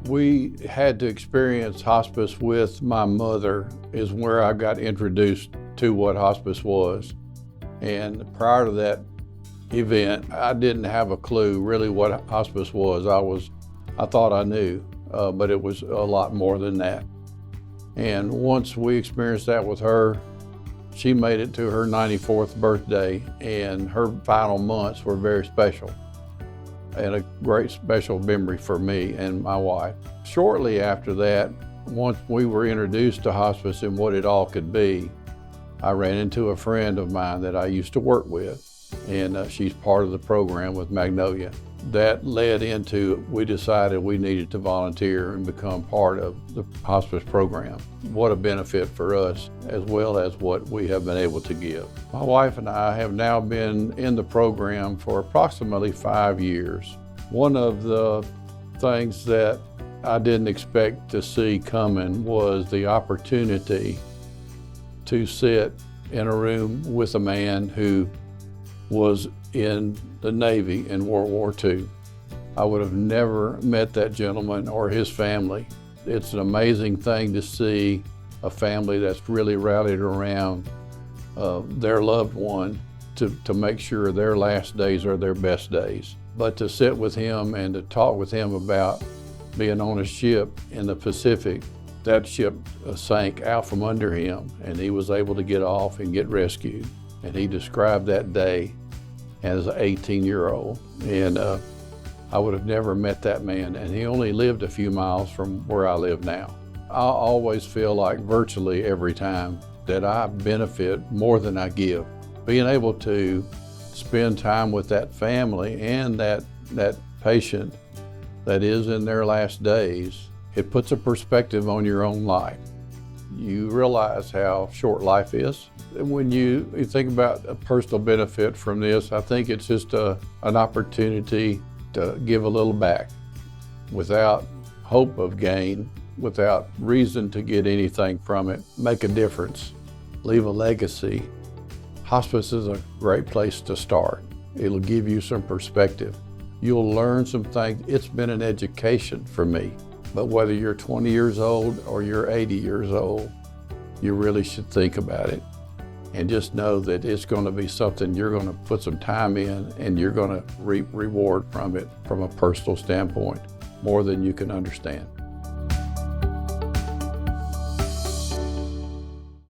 We had to experience hospice with my mother is where I got introduced to what hospice was. And prior to that event, I didn't have a clue really what hospice was. I thought I knew, but it was a lot more than that. And once we experienced that with her, she made it to her 94th birthday, and her final months were very special and a great special memory for me and my wife. Shortly after that, once we were introduced to hospice and what it all could be, I ran into a friend of mine that I used to work with, and she's part of the program with Magnolia. That led into, we decided we needed to volunteer and become part of the hospice program. What a benefit for us, as well as what we have been able to give. My wife and I have now been in the program for approximately 5 years. One of the things that I didn't expect to see coming was the opportunity to sit in a room with a man who was in the Navy in World War II. I would have never met that gentleman or his family. It's an amazing thing to see a family that's really rallied around their loved one to make sure their last days are their best days. But to sit with him and to talk with him about being on a ship in the Pacific, that ship sank out from under him, and he was able to get off and get rescued. And he described that day as an 18-year-old. And I would have never met that man, and he only lived a few miles from where I live now. I always feel like virtually every time that I benefit more than I give. Being able to spend time with that family and that patient that is in their last days, it puts a perspective on your own life. You realize how short life is. When you think about a personal benefit from this, I think it's just an opportunity to give a little back without hope of gain, without reason to get anything from it, make a difference, leave a legacy. Hospice is a great place to start. It'll give you some perspective. You'll learn some things. It's been an education for me. But whether you're 20 years old or you're 80 years old, you really should think about it. And just know that it's going to be something you're going to put some time in, and you're going to reap reward from it from a personal standpoint, more than you can understand.